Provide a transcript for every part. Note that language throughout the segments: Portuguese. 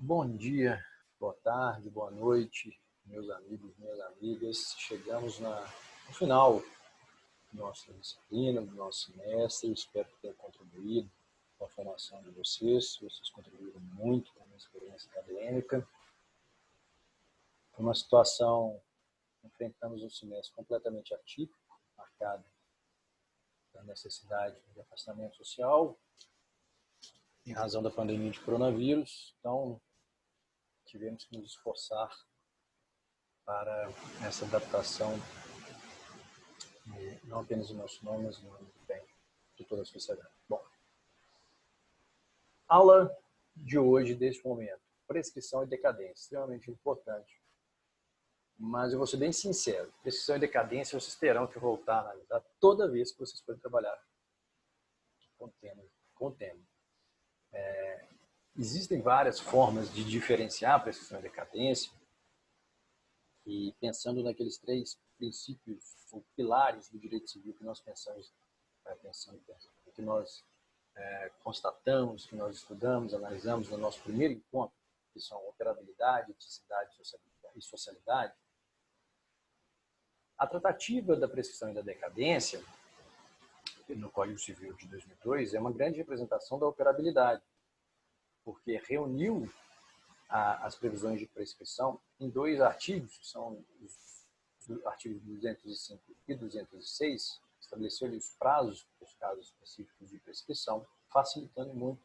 Bom dia, boa tarde, boa noite, meus amigos, minhas amigas. Chegamos no final da nossa disciplina, do nosso semestre. Espero que tenha contribuído com a formação de vocês. Vocês contribuíram muito com a minha experiência acadêmica. Foi uma situação, enfrentamos um semestre completamente atípico, marcado pela necessidade de afastamento social, em razão da pandemia de coronavírus. Então, tivemos que nos esforçar para essa adaptação, não apenas do nosso nome, mas do nome de toda a sociedade. Bom, aula de hoje, deste momento, prescrição e decadência, extremamente importante. Mas eu vou ser bem sincero, prescrição e decadência vocês terão que voltar a analisar toda vez que vocês forem trabalhar com o tema. Existem várias formas de diferenciar a prescrição e decadência, e pensando naqueles três princípios ou pilares do direito civil que nós pensamos, que nós constatamos, que nós estudamos, analisamos no nosso primeiro encontro, que são operabilidade, eticidade e socialidade, a tratativa da prescrição e da decadência, no Código Civil de 2002, é uma grande representação da operabilidade, porque reuniu as previsões de prescrição em dois artigos, que são os artigos 205 e 206, estabeleceu os prazos para os casos específicos de prescrição, facilitando muito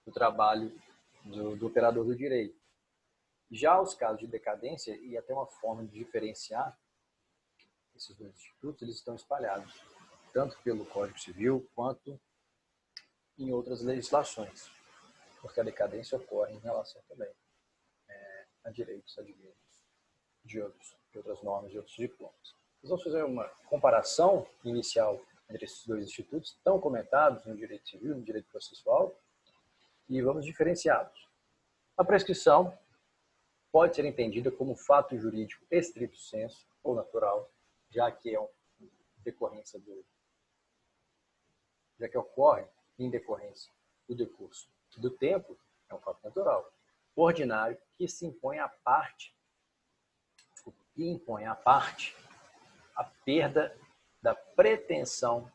o trabalho do operador do direito. Já os casos de decadência, e até uma forma de diferenciar esses dois institutos, eles estão espalhados, tanto pelo Código Civil quanto em outras legislações, porque a decadência ocorre em relação também a direitos advindos de outras normas, de outros diplomas. Nós vamos fazer uma comparação inicial entre esses dois institutos, tão comentados no direito civil e no direito processual, e vamos diferenciá-los. A prescrição pode ser entendida como fato jurídico estrito sensu ou natural, já que ocorre em decorrência do decurso do tempo, é um fato natural, ordinário, que impõe à parte a perda da pretensão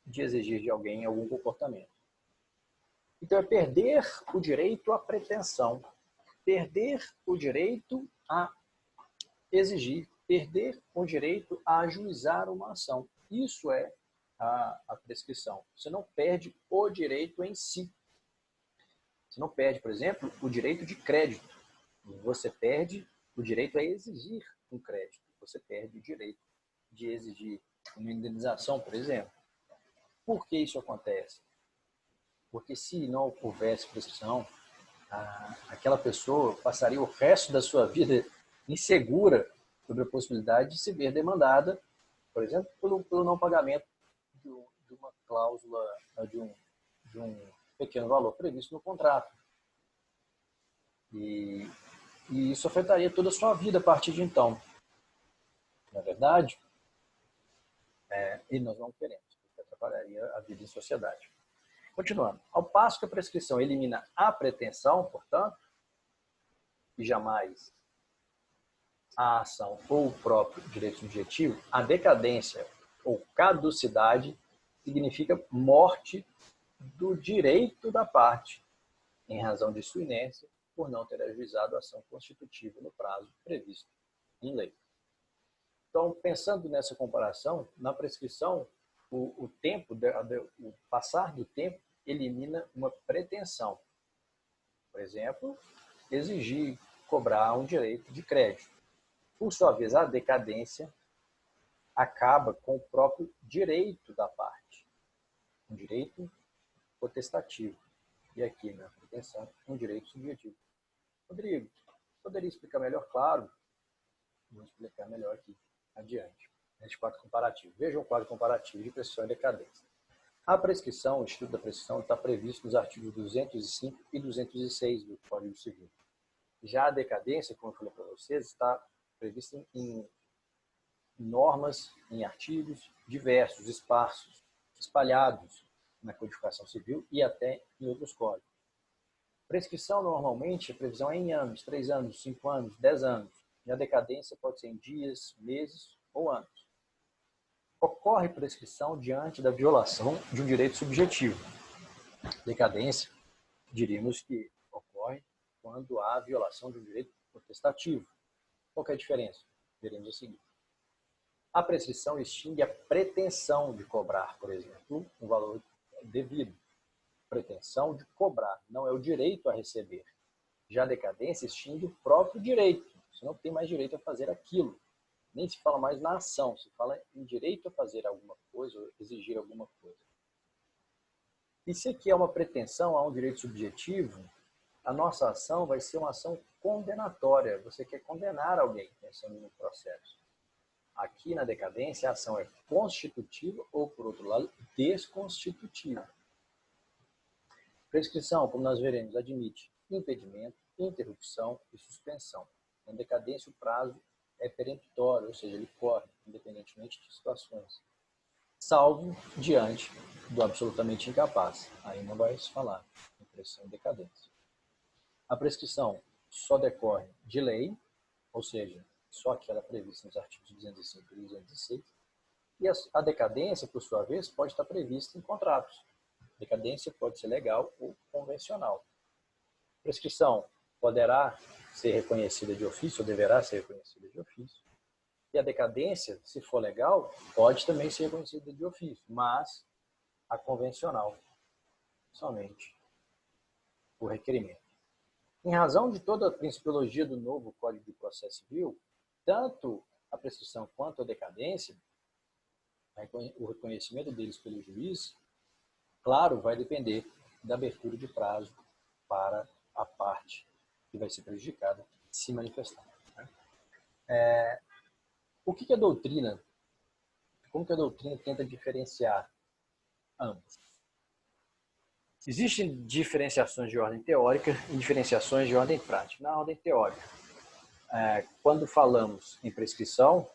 de exigir de alguém algum comportamento. Então, é perder o direito à pretensão, perder o direito a exigir, perder o direito a ajuizar uma ação. Isso é a prescrição. Você não perde o direito em si. Você não perde, por exemplo, o direito de crédito. Você perde o direito a exigir um crédito. Você perde o direito de exigir uma indenização, por exemplo. Por que isso acontece? Porque se não houvesse prescrição, aquela pessoa passaria o resto da sua vida insegura sobre a possibilidade de se ver demandada, por exemplo, pelo não pagamento de uma cláusula, de um pequeno valor previsto no contrato. E isso afetaria toda a sua vida a partir de então. Não é verdade? E nós não queremos, porque atrapalharia a vida em sociedade. Continuando. Ao passo que a prescrição elimina a pretensão, portanto, e jamais a ação ou o próprio direito subjetivo, a decadência ou caducidade significa morte do direito da parte, em razão de sua inércia, por não ter ajuizado a ação constitutiva no prazo previsto em lei. Então, pensando nessa comparação, na prescrição, o passar do tempo elimina uma pretensão. Por exemplo, exigir, cobrar um direito de crédito. Por sua vez, a decadência acaba com o próprio direito da parte, um direito potestativo. E aqui, na pretensão, um direito subjetivo. Rodrigo, poderia explicar melhor? Claro. Vou explicar melhor aqui adiante, neste quadro comparativo. Veja o quadro comparativo de prescrição e decadência. A prescrição, o Instituto da Prescrição, está previsto nos artigos 205 e 206 do Código Civil. Já a decadência, como eu falei para vocês, está prevista em normas, em artigos diversos, esparsos, espalhados na codificação civil e até em outros códigos. Prescrição, normalmente, a previsão é em anos, 3 anos, 5 anos, 10 anos. E a decadência pode ser em dias, meses ou anos. Ocorre prescrição diante da violação de um direito subjetivo. Decadência, diríamos que ocorre quando há violação de um direito potestativo. Qual que é a diferença? Veremos a seguir. A prescrição extingue a pretensão de cobrar, por exemplo, um valor devido. Pretensão de cobrar, não é o direito a receber. Já a decadência extingue o próprio direito. Você não tem mais direito a fazer aquilo. Nem se fala mais na ação, se fala em direito a fazer alguma coisa, ou exigir alguma coisa. E se aqui é uma pretensão a um direito subjetivo, a nossa ação vai ser uma ação condenatória. Você quer condenar alguém pensando no processo. Aqui na decadência, a ação é constitutiva ou, por outro lado, desconstitutiva. Prescrição, como nós veremos, admite impedimento, interrupção e suspensão. Na decadência, o prazo é peremptório, ou seja, ele corre, independentemente de situações, salvo diante do absolutamente incapaz. Aí não vai se falar em prescrição e decadência. A prescrição só decorre de lei, ou seja, só aquela prevista nos artigos 205 e 206, e a decadência, por sua vez, pode estar prevista em contratos. Decadência pode ser legal ou convencional. Prescrição poderá ser reconhecida de ofício, ou deverá ser reconhecida de ofício. E a decadência, se for legal, pode também ser reconhecida de ofício, mas a convencional, somente por requerimento. Em razão de toda a principiologia do novo Código de Processo Civil, tanto a prescrição quanto a decadência, o reconhecimento deles pelo juiz, claro, vai depender da abertura de prazo para a parte que vai ser prejudicada se manifestar. O que a doutrina, como que a doutrina tenta diferenciar ambos? Existem diferenciações de ordem teórica e diferenciações de ordem prática. Na ordem teórica, quando falamos em prescrição,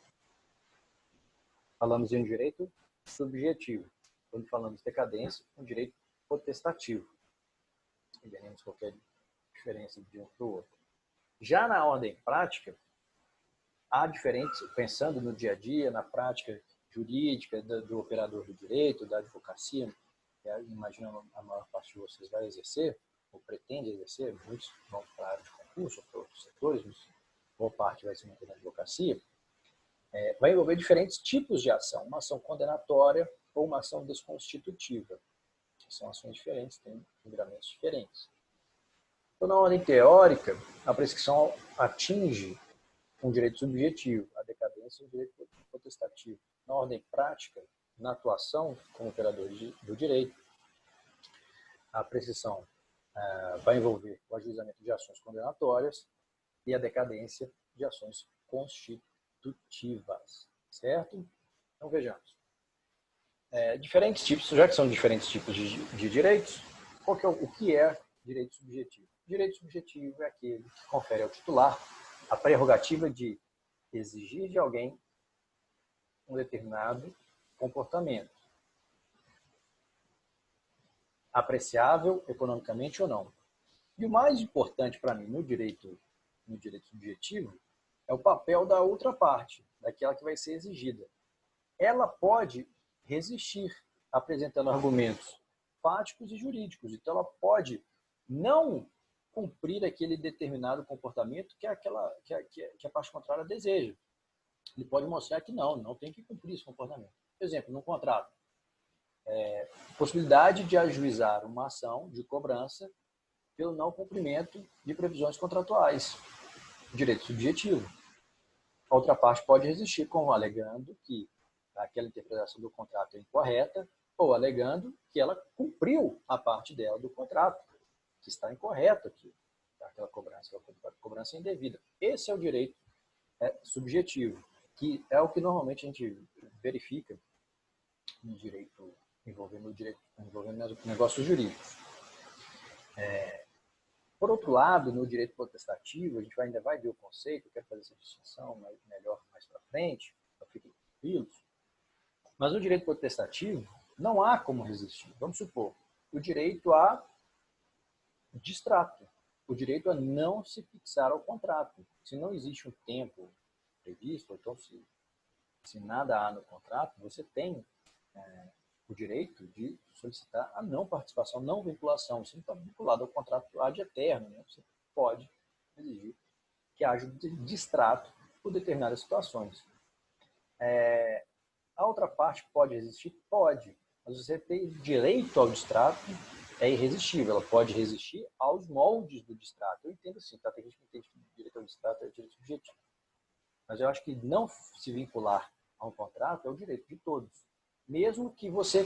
falamos em um direito subjetivo. Quando falamos de decadência, um direito potestativo. E veremos qualquer diferença de um para o outro. Já na ordem prática, há diferentes, pensando no dia a dia, na prática jurídica do operador do direito, da advocacia, imagino a maior parte de vocês vai exercer, ou pretende exercer, muitos vão para a área de concurso, ou para outros setores, mas boa parte vai se manter na advocacia, vai envolver diferentes tipos de ação, uma ação condenatória ou uma ação desconstitutiva, que são ações diferentes, têm livramentos diferentes. Então, na ordem teórica, a prescrição atinge um direito subjetivo, a decadência um direito potestativo. Na ordem prática, na atuação como operador do direito, a prescrição vai envolver o ajuizamento de ações condenatórias e a decadência de ações constitutivas, certo? Então, vejamos. Diferentes tipos, já que são diferentes tipos de direitos, o que é direito subjetivo? Direito subjetivo é aquele que confere ao titular a prerrogativa de exigir de alguém um determinado comportamento, apreciável economicamente ou não. E o mais importante para mim no direito subjetivo é o papel da outra parte, daquela que vai ser exigida. Ela pode resistir, apresentando argumentos fáticos e jurídicos. Então, ela pode não cumprir aquele determinado comportamento que a parte contrária deseja. Ele pode mostrar que não tem que cumprir esse comportamento. Por exemplo, num contrato, possibilidade de ajuizar uma ação de cobrança pelo não cumprimento de previsões contratuais, direito subjetivo. A outra parte pode resistir, como alegando que aquela interpretação do contrato é incorreta ou alegando que ela cumpriu a parte dela do contrato, que está incorreto aqui, aquela cobrança indevida. Esse é o direito subjetivo, que é o que normalmente a gente verifica no direito envolvendo negócios jurídicos. Por outro lado, no direito potestativo, a gente ainda vai ver o conceito, eu quero fazer essa distinção melhor mais para frente, então fiquem tranquilos. Mas no direito potestativo, não há como resistir. Vamos supor, o direito a distrato, o direito a não se fixar ao contrato. Se não existe um tempo previsto, então se nada há no contrato, você tem o direito de solicitar a não participação, não vinculação. Você não está vinculado ao contrato ad eterno, né? Você pode exigir que haja distrato por determinadas situações. A outra parte pode existir? Pode. Mas você ter direito ao distrato é irresistível. Ela pode resistir aos moldes do distrato. Eu entendo sim, tá? Tem gente que entende que direito ao distrato é direito subjetivo. Mas eu acho que não se vincular a um contrato é o direito de todos. Mesmo que você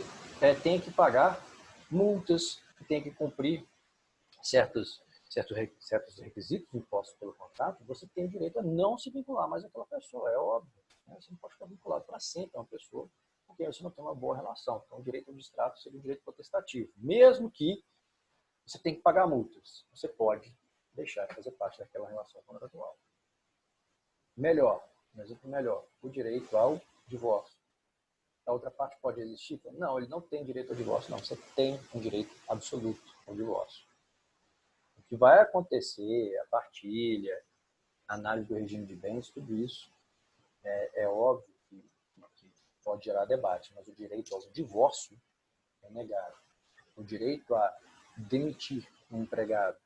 tenha que pagar multas, que tenha que cumprir certos requisitos impostos pelo contrato, você tem o direito a não se vincular mais àquela pessoa, é óbvio. Né? Você não pode ficar vinculado para sempre a uma pessoa, porque você não tem uma boa relação. Então, o direito ao distrato seria um direito potestativo. Mesmo que você tenha que pagar multas, você pode deixar de fazer parte daquela relação contratual. Melhor, um exemplo melhor, o direito ao divórcio. A outra parte pode existir? Não, ele não tem direito ao divórcio, não. Você tem um direito absoluto ao divórcio. O que vai acontecer, a partilha, a análise do regime de bens, tudo isso é óbvio que pode gerar debate, mas o direito ao divórcio é negado. O direito a demitir um empregado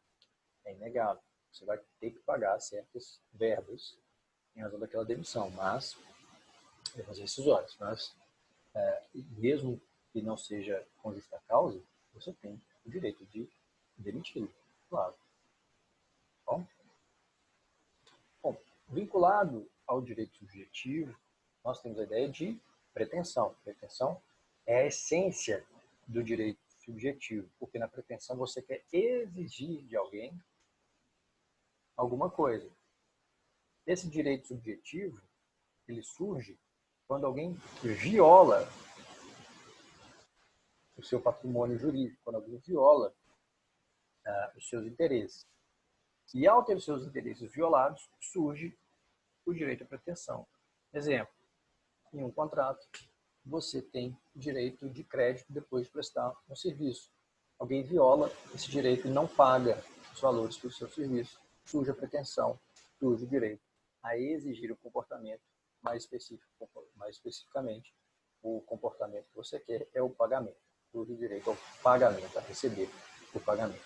é inegável. Você vai ter que pagar certas verbas em razão daquela demissão, mas verbas rescisórias. Mas mesmo que não seja com justa causa, você tem o direito de demiti-lo, claro. Bom, vinculado ao direito subjetivo, nós temos a ideia de pretensão. Pretensão é a essência do direito subjetivo, porque na pretensão você quer exigir de alguém alguma coisa. Esse direito subjetivo, ele surge quando alguém viola o seu patrimônio jurídico, quando alguém viola os seus interesses. E ao ter os seus interesses violados, surge o direito à pretensão. Exemplo, em um contrato, você tem direito de crédito depois de prestar um serviço. Alguém viola esse direito e não paga os valores do seu serviço. Surge a pretensão, surge o direito a exigir o comportamento mais especificamente, o comportamento que você quer é o pagamento. Surge o direito ao pagamento, a receber o pagamento.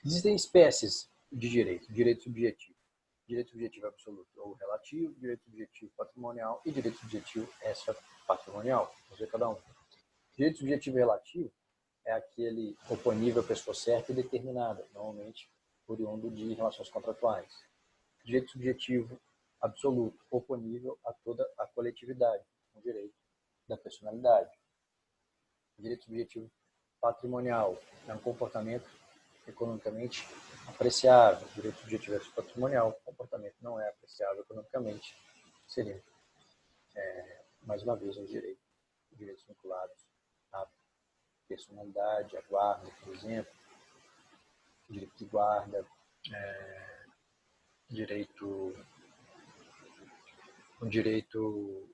Existem espécies de direito. Direito subjetivo. Direito subjetivo absoluto ou relativo, direito subjetivo patrimonial e direito subjetivo extrapatrimonial. Vou ver cada um. Direito subjetivo relativo é aquele oponível à pessoa certa e determinada, normalmente oriundo de relações contratuais. Direito subjetivo absoluto, oponível a toda a coletividade, o direito da personalidade. Direito subjetivo patrimonial é um comportamento economicamente apreciável. Direito subjetivo patrimonial, o comportamento não é apreciável economicamente, seria, mais uma vez, um direitos vinculados à personalidade, à guarda, por exemplo, direito de guarda, um direito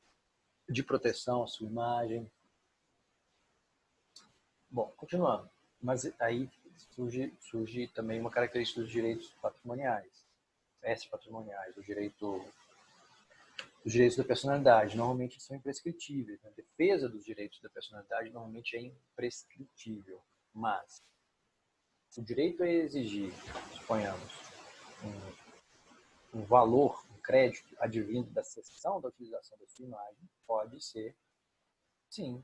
de proteção à sua imagem. Bom, continuando, mas aí surge também uma característica dos direitos patrimoniais, extrapatrimoniais, os direitos da personalidade, normalmente são imprescritíveis. A defesa dos direitos da personalidade normalmente é imprescritível, mas o direito a exigir, suponhamos, um valor, um crédito advindo da cessão da utilização da sua imagem, pode ter sim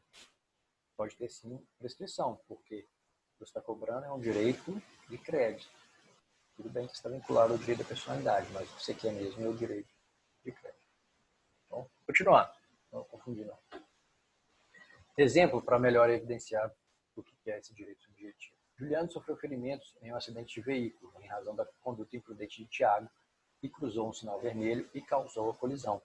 prescrição, porque o que você está cobrando é um direito de crédito. Tudo bem que está vinculado ao direito da personalidade, mas o que você quer mesmo é o direito de crédito. Então, continuando, não confundir não. Exemplo para melhor evidenciar o que é esse direito subjetivo. Juliano sofreu ferimentos em um acidente de veículo, em razão da conduta imprudente de Tiago, que cruzou um sinal vermelho e causou a colisão.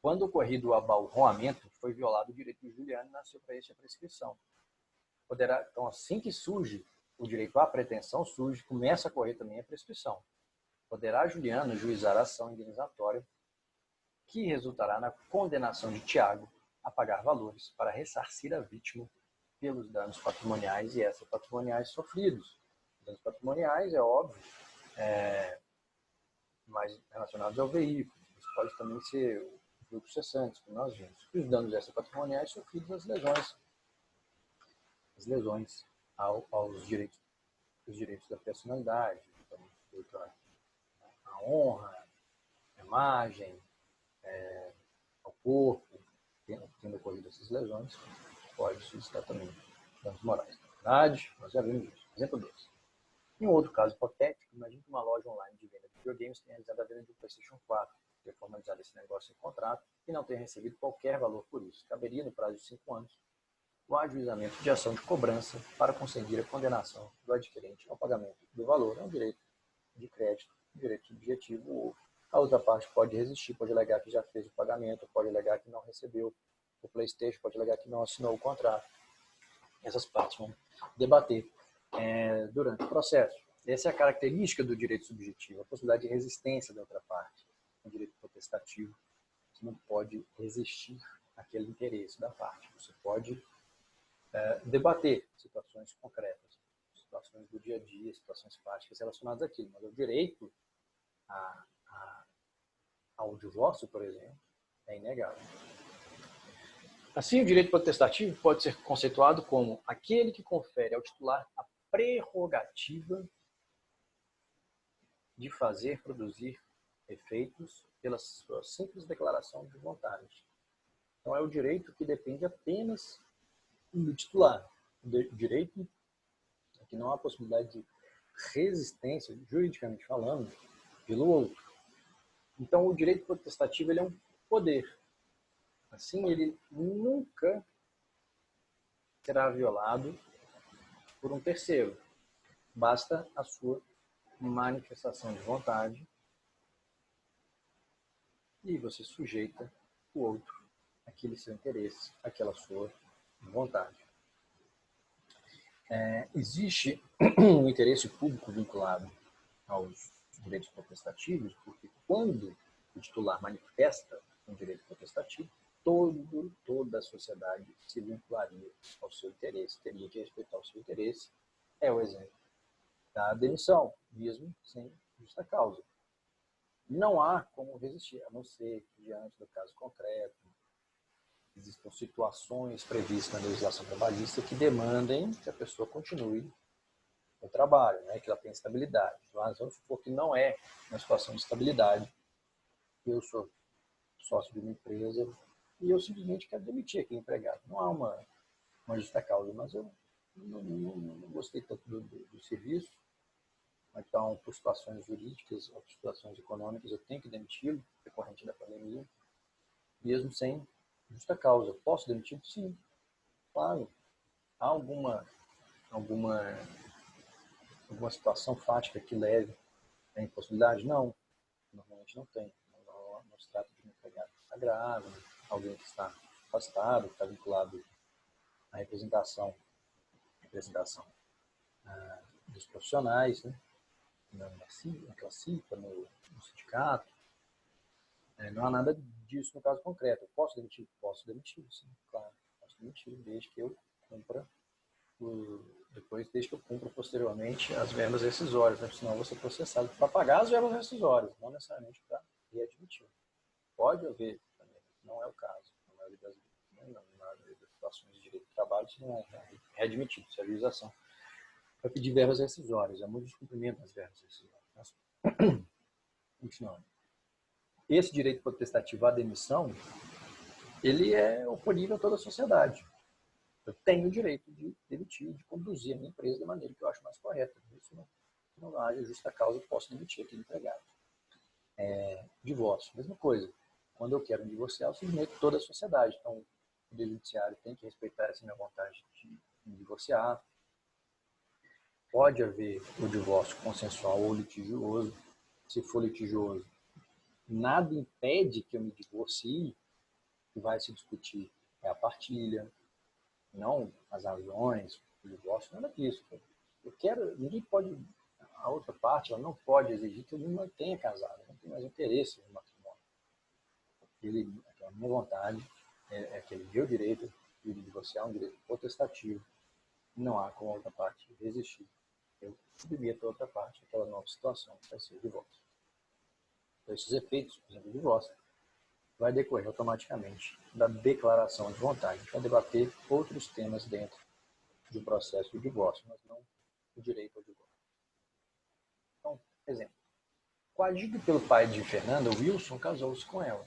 Quando ocorrido o abalroamento, foi violado o direito de Juliano e nasceu para este a prescrição. Então, assim que surge o direito à pretensão, começa a correr também a prescrição. Poderá Juliano juizar a ação indenizatória que resultará na condenação de Tiago a pagar valores para ressarcir a vítima pelos danos patrimoniais e extrapatrimoniais sofridos. danos patrimoniais, é óbvio, mais relacionados ao veículo. Isso pode também ser lucros cessantes, como nós vimos. E os danos extrapatrimoniais sofridos as lesões aos direitos, os direitos da personalidade, então, a honra, a imagem, ao corpo, tendo ocorrido essas lesões, pode solicitar também danos morais. Na verdade, nós já vimos isso. Exemplo 2. Em um outro caso hipotético, imagine que uma loja online de venda de videogames tenha realizado a venda de um PlayStation 4, ter formalizado esse negócio em contrato e não tenha recebido qualquer valor por isso. Caberia, no prazo de 5 anos, o ajuizamento de ação de cobrança para conseguir a condenação do adquirente ao pagamento do valor. É um direito de crédito, um direito subjetivo, ou a outra parte pode resistir, pode alegar que já fez o pagamento, pode alegar que não recebeu o PlayStation, pode alegar que não assinou o contrato. Essas partes vão debater durante o processo. Essa é a característica do direito subjetivo, a possibilidade de resistência da outra parte. No direito protestativo, você não pode resistir àquele interesse da parte. Você pode debater situações concretas, situações do dia a dia, situações práticas relacionadas àquilo. Mas o direito ao divórcio, por exemplo, é inegável. Assim, o direito protestativo pode ser conceituado como aquele que confere ao titular a prerrogativa de fazer produzir efeitos pela sua simples declaração de vontade. Então, é o direito que depende apenas do titular. O direito é que não há possibilidade de resistência, juridicamente falando, pelo outro. Então, o direito protestativo ele é um poder. Assim, ele nunca será violado por um terceiro. Basta a sua manifestação de vontade e você sujeita o outro àquele seu interesse, àquela sua vontade. Existe um interesse público vinculado aos direitos protestativos, porque quando o titular manifesta um direito protestativo, toda a sociedade se vincularia ao seu interesse, teria que respeitar o seu interesse. É o exemplo da demissão, mesmo sem justa causa. Não há como resistir, a não ser que, diante do caso concreto, existam situações previstas na legislação trabalhista que demandem que a pessoa continue no trabalho, né, que ela tenha estabilidade. Mas vamos supor que não é uma situação de estabilidade. Eu sou sócio de uma empresa e eu simplesmente quero demitir aquele empregado. Não há uma justa causa, mas eu não gostei tanto do serviço. Então, por situações jurídicas ou por situações econômicas, eu tenho que demiti-lo, decorrente da pandemia, mesmo sem justa causa. Posso demitir? Sim, claro. Há alguma situação fática que leve à impossibilidade? Não, normalmente não tem. Não se trata de um empregado que está grave, alguém que está afastado, que está vinculado à representação dos profissionais, né? Na classifica, no sindicato. Não há nada disso no caso concreto. Eu posso demitir? Posso demitir, sim, claro. Posso demitir, desde que eu cumpra posteriormente as verbas rescisórias, né? Senão eu vou ser processado para pagar as verbas rescisórias, não necessariamente para readmitir. Pode haver também, não é o caso. Na maioria das situações de direito do trabalho, isso não é readmitido, isso é ajuização. Para pedir verbas rescisórias, é muito descumprimento das verbas rescisórias. Mas, continuando. Esse direito potestativo à demissão, ele é oponível a toda a sociedade. Eu tenho o direito de demitir, de conduzir a minha empresa da maneira que eu acho mais correta. Isso não haja justa causa, eu posso demitir aquele empregado. Divórcio, mesma coisa. Quando eu quero me divorciar, eu submeto toda a sociedade. Então, o Poder Judiciário tem que respeitar essa minha vontade de me divorciar. Pode haver o divórcio consensual ou litigioso. Se for litigioso, nada impede que eu me divorcie. O que vai se discutir é a partilha, não as razões, o divórcio, nada disso. Ninguém pode, a outra parte, ela não pode exigir que eu me mantenha casado, não tem mais interesse no matrimônio. A minha vontade é aquele meu direito de divorciar, um direito potestativo. Não há como a outra parte resistir eu submeto a outra parte, aquela nova situação, que vai ser o divórcio. Então, esses efeitos, por exemplo, do divórcio, vai decorrer automaticamente da declaração de vontade. A gente vai debater outros temas dentro do processo de divórcio, mas não o direito ao divórcio. Então, exemplo. Coagido pelo pai de Fernanda, Wilson casou-se com ela.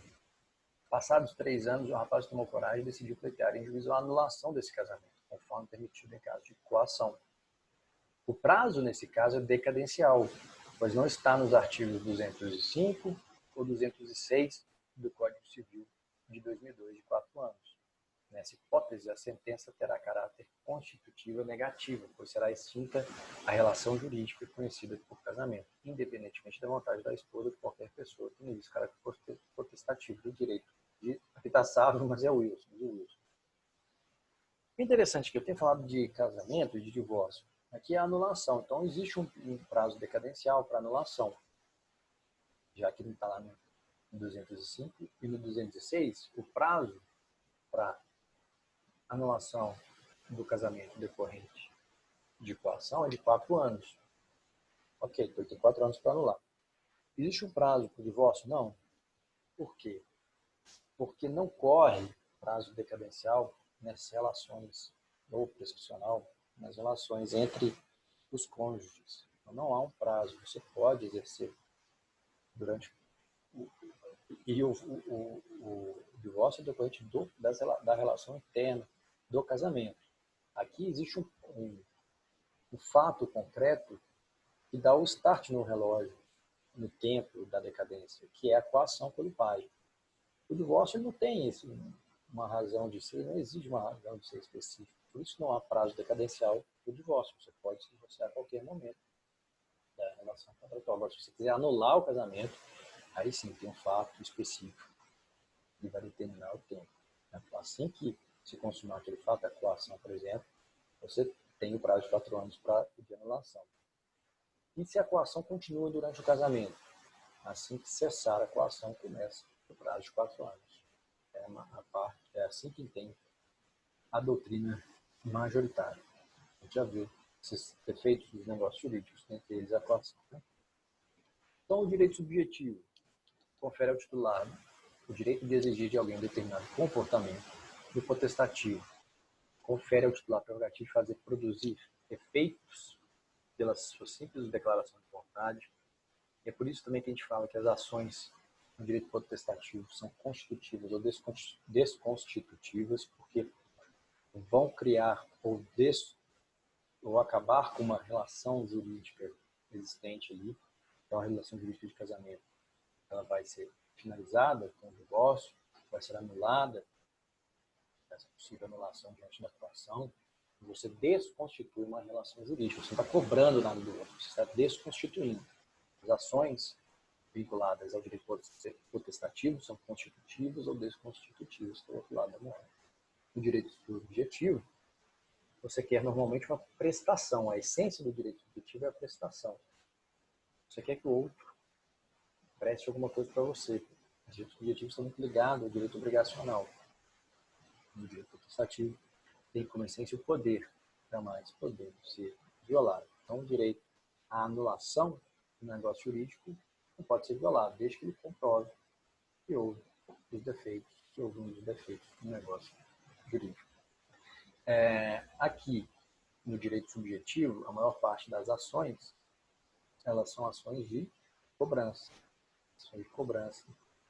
Passados 3 anos, o rapaz tomou coragem e decidiu pleitear em juízo a anulação desse casamento, conforme permitido em caso de coação. O prazo, nesse caso, é decadencial, pois não está nos artigos 205 ou 206 do Código Civil de 2002, de 4 anos. Nessa hipótese, a sentença terá caráter constitutivo negativo, pois será extinta a relação jurídica conhecida por casamento, independentemente da vontade da esposa ou de qualquer pessoa que não existe caráter potestativo do direito. Aqui está sábio, mas é o Wilson. O interessante é que eu tenho falado de casamento e de divórcio. Aqui é a anulação. Então, existe um prazo decadencial para anulação. Já que não está lá no 205 e no 206, o prazo para anulação do casamento decorrente de coação é de 4 anos. Ok, então tem 4 anos para anular. Existe um prazo para o divórcio? Não. Por quê? Porque não corre prazo decadencial nas relações, ou prescricional, nas relações entre os cônjuges. Então, não há um prazo. Você pode exercer durante o divórcio é decorrente da relação interna do casamento. Aqui existe um fato concreto que dá o start no relógio, no tempo da decadência, que é a coação pelo pai. O divórcio não tem uma razão de ser, não exige uma razão de ser específica. Por isso não há prazo decadencial do divórcio. Você pode se divorciar a qualquer momento da relação contratual. Agora, se você quiser anular o casamento, aí sim tem um fato específico que vai determinar o tempo. Assim que se consumar aquele fato, a coação, por exemplo, você tem o prazo de 4 anos para pedir anulação. E se a coação continua durante o casamento? Assim que cessar a coação, começa o prazo de 4 anos. É assim que entende a doutrina majoritária. A gente já viu esses efeitos dos negócios jurídicos, entre eles a coação. Né? Então, o direito subjetivo confere ao titular o direito de exigir de alguém um determinado comportamento. E o potestativo confere ao titular a prerrogativa de fazer produzir efeitos pela sua simples declaração de vontade. E é por isso também que a gente fala que as ações no direito potestativo são constitutivas ou desconstitutivas, porque vão criar ou acabar com uma relação jurídica existente ali. Então, a relação jurídica de casamento ela vai ser finalizada com o divórcio, vai ser anulada, essa possível anulação diante da coação. Você desconstitui uma relação jurídica. Você não está cobrando nada do outro, você está desconstituindo. As ações vinculadas ao direito potestativo são constitutivas ou desconstitutivas do outro lado da moeda. No direito subjetivo, você quer normalmente uma prestação. A essência do direito subjetivo é a prestação. Você quer que o outro preste alguma coisa para você. Os direitos subjetivos estão muito ligados ao direito obrigacional. No direito potestativo, tem como essência o poder, jamais poder ser violado. Então, o direito à anulação do negócio jurídico não pode ser violado, desde que ele comprove que houve os defeitos, que houve um dos defeitos no negócio jurídico. Aqui, no direito subjetivo, a maior parte das ações, elas são ações de cobrança.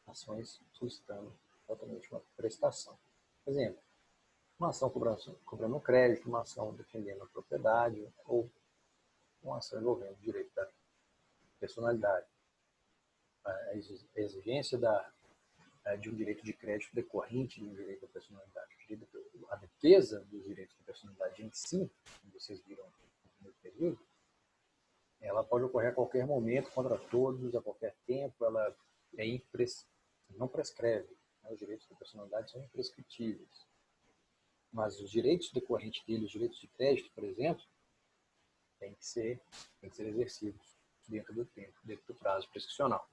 Ações solicitando exatamente uma prestação. Por exemplo, uma ação cobrando um crédito, uma ação defendendo a propriedade ou uma ação envolvendo o direito da personalidade. A exigência de um direito de crédito decorrente de um direito da personalidade. A defesa dos direitos da personalidade em si, como vocês viram no período, ela pode ocorrer a qualquer momento, contra todos, a qualquer tempo, ela não prescreve. Né? Os direitos da personalidade são imprescritíveis. Mas os direitos decorrentes dele, os direitos de crédito, por exemplo, têm que ser exercidos dentro do tempo, dentro do prazo prescricional.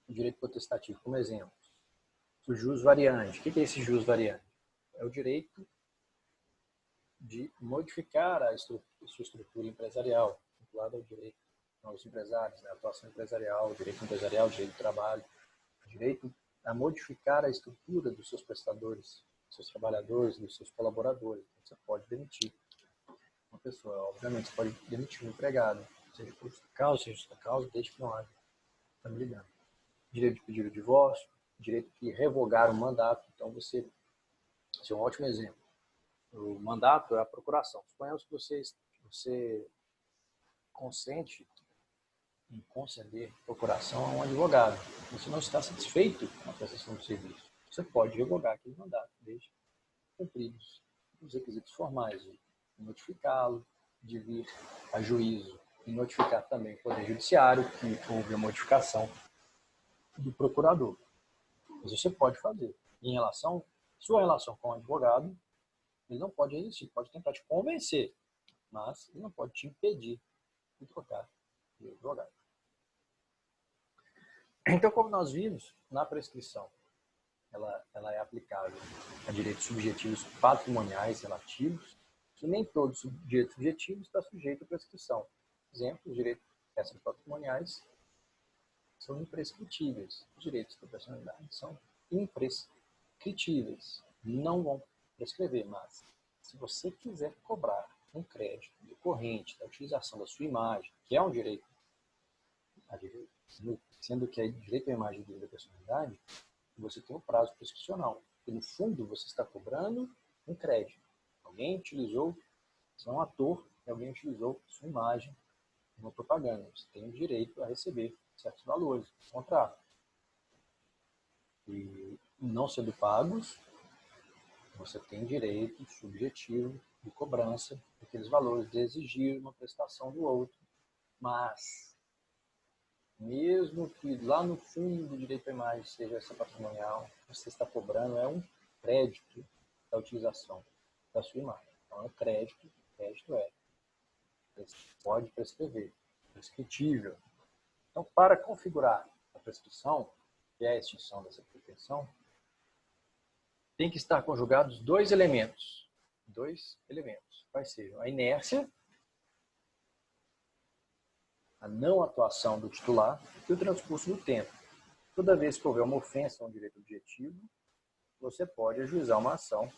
O direito potestativo, como exemplo, o jus variante. O que é esse jus variante? É o direito de modificar a sua estrutura empresarial. vinculado ao direito aos empresários, né? Atuação empresarial, direito do trabalho, direito a modificar a estrutura dos seus prestadores, dos seus trabalhadores, dos seus colaboradores. Você pode demitir uma pessoa, obviamente, você pode demitir um empregado, seja por justa causa, desde que não haja estabilidade. Direito de pedir o divórcio, direito de revogar o mandato. Então, esse é um ótimo exemplo. O mandato é a procuração. Suponhamos que você consente em conceder procuração a um advogado. Você não está satisfeito com a prestação do serviço. Você pode revogar aquele mandato, desde cumpridos os requisitos formais de notificá-lo, de vir a juízo e notificar também o Poder Judiciário que houve a modificação do procurador. Mas você pode fazer. Em relação, sua relação com o advogado, ele não pode resistir, pode tentar te convencer, mas ele não pode te impedir de trocar de advogado. Então, como nós vimos, na prescrição, ela é aplicável a direitos subjetivos patrimoniais relativos, e nem todo direito subjetivo está sujeito à prescrição. Por exemplo, os direitos patrimoniais são imprescritíveis. Os direitos da personalidade são imprescritíveis. Não vão prescrever, mas se você quiser cobrar um crédito decorrente da utilização da sua imagem, que é um direito, sendo que é direito à imagem da personalidade, você tem um prazo prescricional. E no fundo, você está cobrando um crédito. Alguém utilizou, você é um ator, e alguém utilizou sua imagem numa propaganda. Você tem o direito a receber certos valores do contrato. E não sendo pagos, você tem direito subjetivo de cobrança daqueles valores, de exigir uma prestação do outro. Mas, mesmo que lá no fundo do direito à imagem seja essa patrimonial, você está cobrando um crédito da utilização da sua imagem. Então, é crédito pode prescrever, prescritível. Então, para configurar a prescrição, que é a extinção dessa pretensão, tem que estar conjugados dois elementos. Quais sejam? A inércia, a não atuação do titular e o transcurso do tempo. Toda vez que houver uma ofensa a um direito objetivo, você pode ajuizar uma ação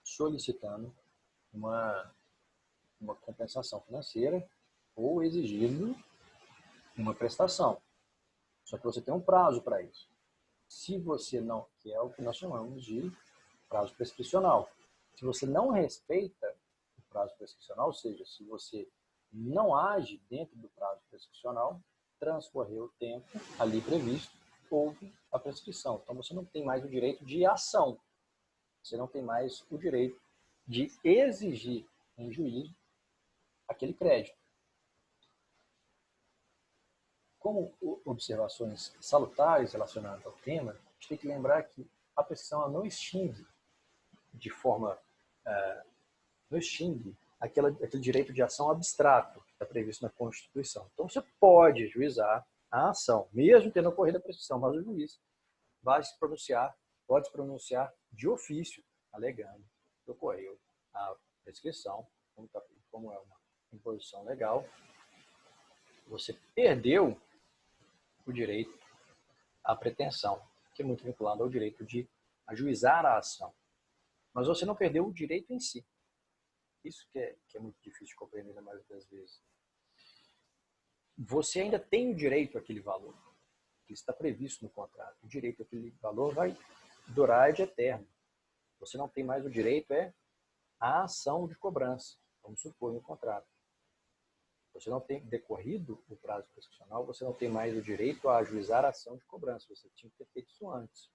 solicitando uma compensação financeira ou exigindo uma prestação. Só que você tem um prazo para isso. Se você não, que é o que nós chamamos de prazo prescricional. Se você não respeita o prazo prescricional, ou seja, se você não age dentro do prazo prescricional, transcorreu o tempo ali previsto, houve a prescrição. Então você não tem mais o direito de ação. Você não tem mais o direito de exigir em juízo aquele crédito. Como observações salutares relacionadas ao tema, a gente tem que lembrar que a prescrição não extingue de forma... não extingue aquele direito de ação abstrato que está previsto na Constituição. Então você pode ajuizar a ação, mesmo tendo ocorrido a prescrição, mas o juiz pode se pronunciar de ofício, alegando que ocorreu a prescrição, como é uma imposição legal, você perdeu o direito à pretensão, que é muito vinculado ao direito de ajuizar a ação. Mas você não perdeu o direito em si. Isso que é muito difícil de compreender na maioria das vezes. Você ainda tem o direito àquele valor, que está previsto no contrato. O direito àquele valor vai durar de eterno. Você não tem mais o direito à ação de cobrança, vamos supor, no contrato. Você não tem decorrido o prazo prescricional, você não tem mais o direito a ajuizar a ação de cobrança. Você tinha que ter feito isso antes.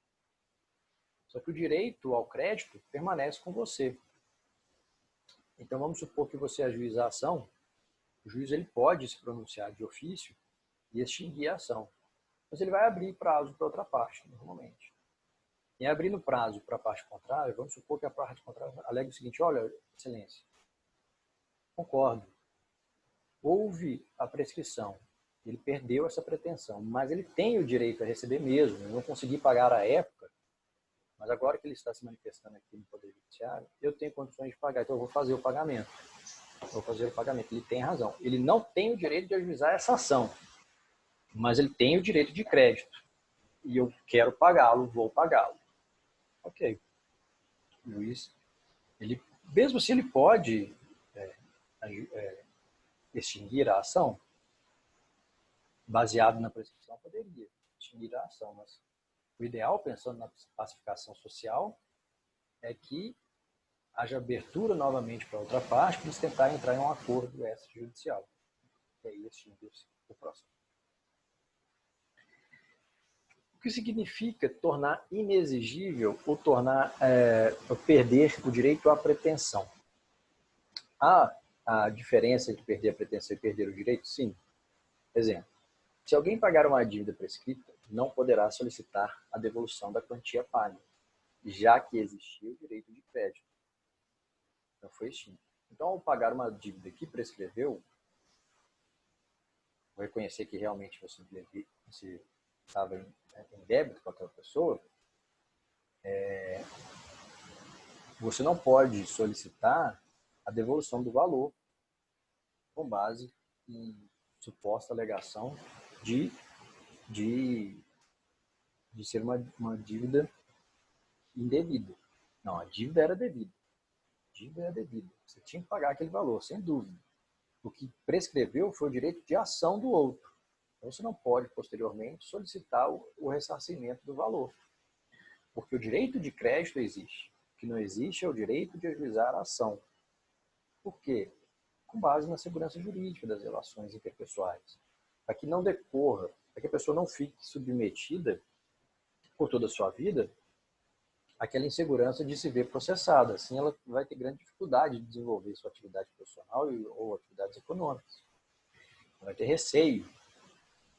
Só que o direito ao crédito permanece com você. Então, vamos supor que você ajuiza a ação, o juiz ele pode se pronunciar de ofício e extinguir a ação. Mas ele vai abrir prazo para outra parte, normalmente. Em abrindo prazo para a parte contrária, vamos supor que a parte contrária alega o seguinte: olha, excelência, concordo, houve a prescrição, ele perdeu essa pretensão, mas ele tem o direito a receber mesmo, eu não consegui pagar à época, mas agora que ele está se manifestando aqui no Poder Judiciário, eu tenho condições de pagar, então eu vou fazer o pagamento. vou fazer o pagamento. Ele tem razão. Ele não tem o direito de ajuizar essa ação, mas ele tem o direito de crédito. E eu quero pagá-lo, vou pagá-lo. Ok. Luiz, ele, mesmo se ele pode extinguir a ação, baseado na prescrição, poderia extinguir a ação, mas o ideal, pensando na pacificação social, é que haja abertura novamente para outra parte, para eles tentarem entrar em um acordo extrajudicial. E aí extingue o próximo. O que significa tornar inexigível ou perder o direito à pretensão? Há a diferença entre perder a pretensão e perder o direito? Sim. Exemplo, se alguém pagar uma dívida prescrita, não poderá solicitar a devolução da quantia paga, já que existia o direito de crédito. Não foi extinto. Então, ao pagar uma dívida que prescreveu, vou reconhecer que realmente você estava em débito com aquela pessoa, você não pode solicitar a devolução do valor com base em suposta alegação de ser uma dívida indevida. Não, a dívida era devida. A dívida era devida. Você tinha que pagar aquele valor, sem dúvida. O que prescreveu foi o direito de ação do outro. Então, você não pode, posteriormente, solicitar o ressarcimento do valor. Porque o direito de crédito existe. O que não existe é o direito de ajuizar a ação. Por quê? Com base na segurança jurídica das relações interpessoais. Para que não decorra, para que a pessoa não fique submetida por toda a sua vida àquela insegurança de se ver processada. Assim, ela vai ter grande dificuldade de desenvolver sua atividade profissional ou atividades econômicas. Vai ter receio.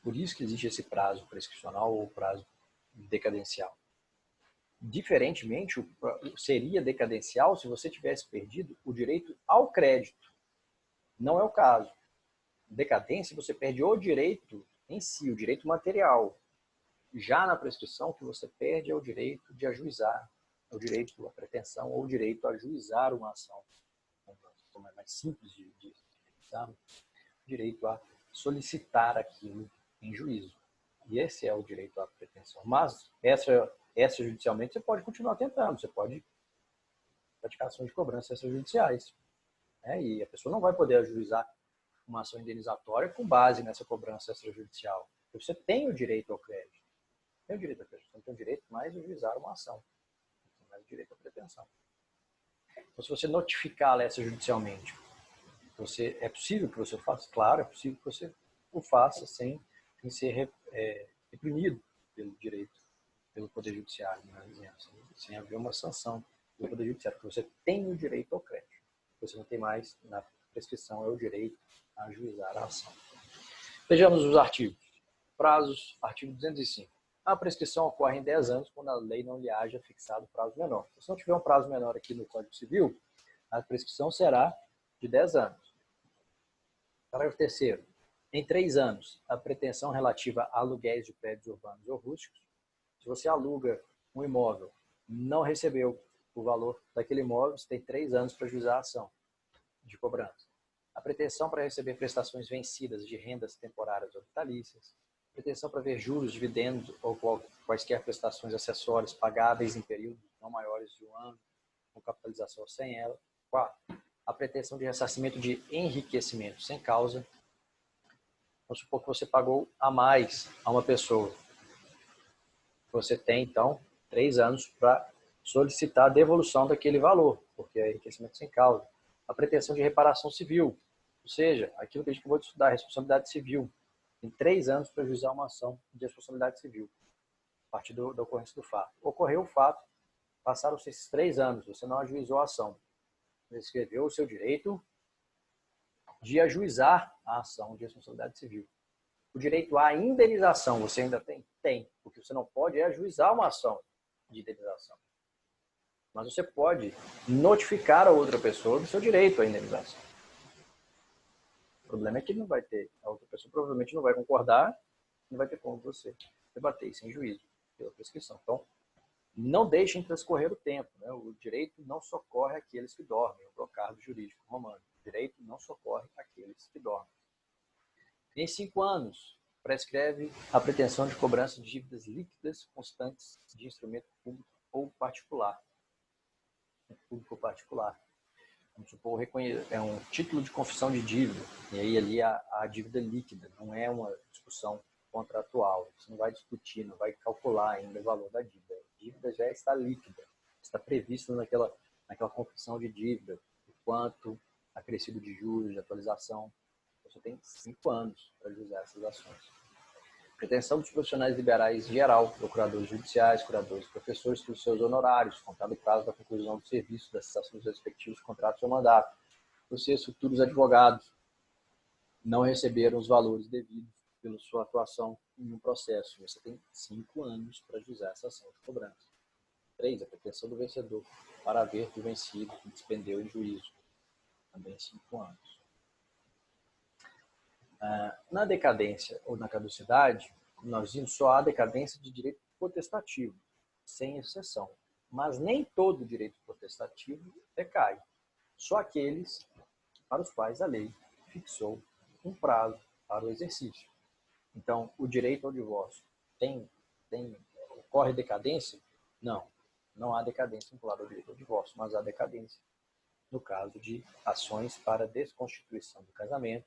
Por isso que existe esse prazo prescricional ou prazo decadencial. Diferentemente, seria decadencial se você tivesse perdido o direito ao crédito. Não é o caso. Decadência, você perde o direito em si, o direito material. Já na prescrição, o que você perde é o direito de ajuizar, é o direito à pretensão ou o direito a ajuizar uma ação. Como é mais simples de explicar, o direito a solicitar aquilo em juízo. E esse é o direito à pretensão. Mas, extrajudicialmente, você pode continuar tentando, você pode praticar ações de cobrança extrajudiciais. E a pessoa não vai poder ajuizar uma ação indenizatória com base nessa cobrança extrajudicial. Porque você tem o direito ao crédito. Tem o direito ao crédito, você não tem o direito mais de ajuizar uma ação. Não tem mais o direito à pretensão. Então, se você notificá-la extrajudicialmente, é possível que você o faça? Claro, é possível que você o faça sem ser reprimido pelo direito, pelo Poder Judiciário, sem haver uma sanção do Poder Judiciário, porque você tem o direito ao crédito. Você não tem mais, na prescrição, é o direito a ajuizar a ação. Vejamos os artigos. Prazos, artigo 205. A prescrição ocorre em 10 anos quando a lei não lhe haja fixado prazo menor. Se não tiver um prazo menor aqui no Código Civil, a prescrição será de 10 anos. Parágrafo 3º. Em 3 anos, a pretensão relativa a aluguéis de prédios urbanos ou rústicos. Se você aluga um imóvel, não recebeu o valor daquele imóvel, você tem 3 anos para ajuizar a ação de cobrança. A pretensão para receber prestações vencidas de rendas temporárias ou vitalícias. Pretensão para ver juros, dividendos ou quaisquer prestações acessórias pagáveis em períodos não maiores de 1 ano, com capitalização sem ela. 4. A pretensão de ressarcimento de enriquecimento sem causa. Vamos supor que você pagou a mais a uma pessoa. Você tem, então, 3 anos para solicitar a devolução daquele valor, porque é enriquecimento sem causa. A pretensão de reparação civil, ou seja, aquilo que a gente acabou de estudar, responsabilidade civil. Tem 3 anos para ajuizar uma ação de responsabilidade civil, a partir da ocorrência do fato. Ocorreu o fato, passaram-se esses 3 anos, você não ajuizou a ação. Você escreveu o seu direito de ajuizar a ação de responsabilidade civil. O direito à indenização você ainda tem? Tem, porque você não pode ajuizar uma ação de indenização. Mas você pode notificar a outra pessoa do seu direito à indenização. O problema é que não vai ter, a outra pessoa provavelmente não vai concordar, não vai ter como você debater isso em juízo, pela prescrição. Então, não deixem transcorrer o tempo. O direito não socorre aqueles que dormem, o brocardo jurídico romano. direito não socorre aqueles que dormem. Em 5 anos, prescreve a pretensão de cobrança de dívidas líquidas constantes de instrumento público ou particular. Público ou particular. Vamos supor, é um título de confissão de dívida, e aí ali a dívida líquida, não é uma discussão contratual. Você não vai discutir, não vai calcular ainda o valor da dívida. A dívida já está líquida, está prevista naquela confissão de dívida, o quanto acrescido de juros, de atualização. Você tem 5 anos para juizar essas ações. Pretensão dos profissionais liberais em geral, procuradores judiciais, curadores e professores, pelos seus honorários, contado o prazo da conclusão do serviço, da cessação dos respectivos contratos ou mandato. Vocês, futuros advogados, não receberam os valores devidos pela sua atuação em um processo. Você tem 5 anos para juizar essa ação de cobrança. 3. A pretensão do vencedor para haver do vencido que despendeu em juízo. Também 5 anos. Na decadência ou na caducidade, nós vimos só a decadência de direito potestativo, sem exceção. Mas nem todo direito potestativo decai. Só aqueles para os quais a lei fixou um prazo para o exercício. Então, o direito ao divórcio ocorre decadência? Não há decadência vinculada ao direito ao divórcio, mas há decadência no caso de ações para desconstituição do casamento,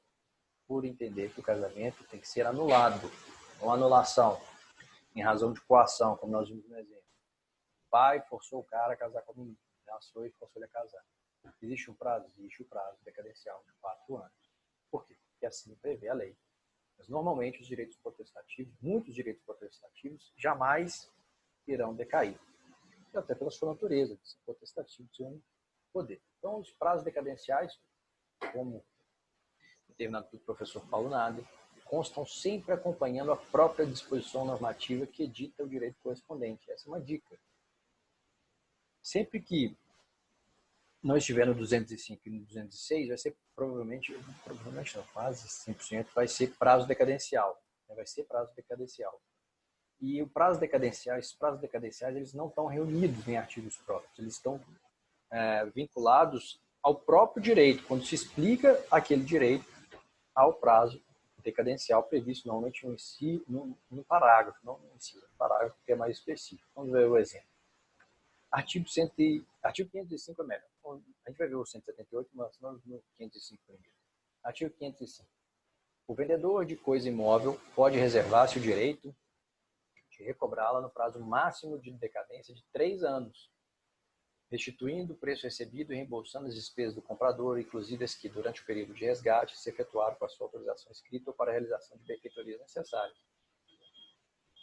por entender que o casamento tem que ser anulado, ou anulação, em razão de coação, como nós vimos no exemplo. O pai forçou o cara a casar com a menina, ameaçou e forçou ele a casar. Existe um prazo? Existe o prazo decadencial de 4 anos. Por quê? Porque assim prevê a lei. Mas normalmente os direitos potestativos, muitos direitos potestativos, jamais irão decair. E até pela sua natureza, de ser potestativo, de ser um poder. Então, os prazos decadenciais, como determinado pelo professor Paulo Nader, constam sempre acompanhando a própria disposição normativa que edita o direito correspondente. Essa é uma dica. Sempre que não estiver no 205 e no 206, vai ser provavelmente não, quase 100%, vai ser prazo decadencial. Vai ser prazo decadencial. E o prazo decadencial, esses prazos decadenciais, eles não estão reunidos em artigos próprios, eles estão vinculados ao próprio direito, quando se explica aquele direito ao prazo decadencial previsto normalmente no parágrafo, não no inciso, no parágrafo que é mais específico. Vamos ver o exemplo. Artigo 505 é melhor. A gente vai ver o 178, mas vamos no 505 primeiro. Artigo 505. O vendedor de coisa imóvel pode reservar-se o direito de recobrá-la no prazo máximo de decadência de 3 anos, restituindo o preço recebido e reembolsando as despesas do comprador, inclusive as que, durante o período de resgate, se efetuaram com a sua autorização escrita ou para a realização de benfeitorias necessárias.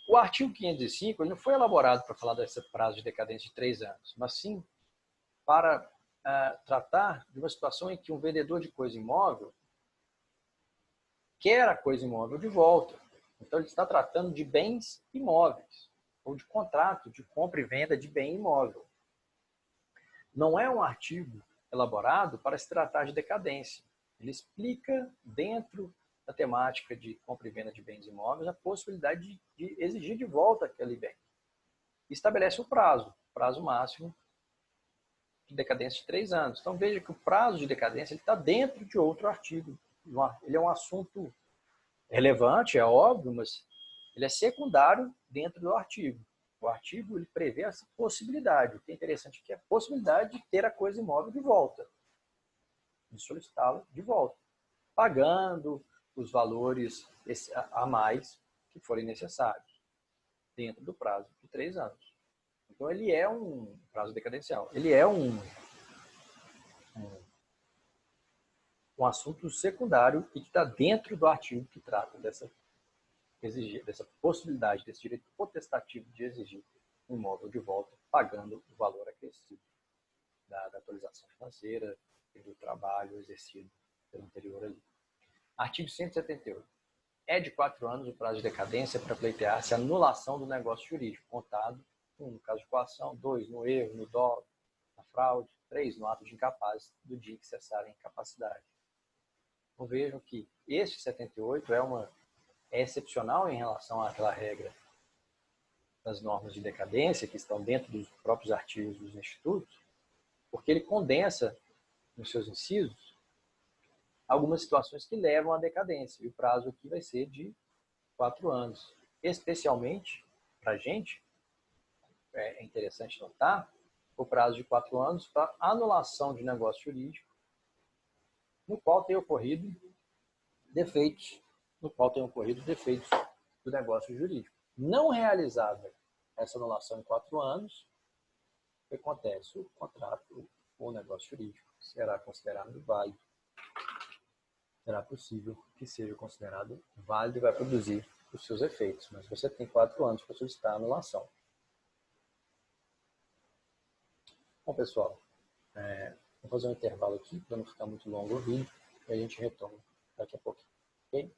O artigo 505 ele não foi elaborado para falar desse prazo de decadência de 3 anos, mas sim para tratar de uma situação em que um vendedor de coisa imóvel quer a coisa imóvel de volta. Então, ele está tratando de bens imóveis, ou de contrato de compra e venda de bem imóvel. Não é um artigo elaborado para se tratar de decadência. Ele explica, dentro da temática de compra e venda de bens imóveis, a possibilidade de exigir de volta aquele bem. Estabelece o prazo máximo de decadência de 3 anos. Então, veja que o prazo de decadência está dentro de outro artigo. Ele é um assunto relevante, é óbvio, mas ele é secundário dentro do artigo. O artigo ele prevê essa possibilidade. O que é interessante aqui é a possibilidade de ter a coisa imóvel de volta, de solicitá-la de volta, pagando os valores a mais que forem necessários, dentro do prazo de 3 anos. Então, ele é um prazo decadencial. Ele é um assunto secundário e que está dentro do artigo que trata dessa possibilidade, desse direito potestativo de exigir um imóvel de volta, pagando o valor acrescido da atualização financeira e do trabalho exercido pelo anterior ali. Artigo 178. É de 4 anos o prazo de decadência para pleitear-se a anulação do negócio jurídico, contado 1 no caso de coação, 2 no erro, no dolo, na fraude, 3 no ato de incapaz do dia que cessar a incapacidade. Então vejam que este 78 é excepcional em relação àquela regra das normas de decadência que estão dentro dos próprios artigos dos institutos, porque ele condensa nos seus incisos algumas situações que levam à decadência. E o prazo aqui vai ser de 4 anos. Especialmente, para a gente, é interessante notar, o prazo de 4 anos para anulação de negócio jurídico, no qual tem ocorrido defeitos, do negócio jurídico. Não realizada essa anulação em 4 anos, o que acontece? O contrato ou negócio jurídico será considerado válido. Será possível que seja considerado válido e vai produzir os seus efeitos. Mas você tem 4 anos para solicitar a anulação. Bom, pessoal, vou fazer um intervalo aqui para não ficar muito longo o vídeo e a gente retoma daqui a pouco. Ok?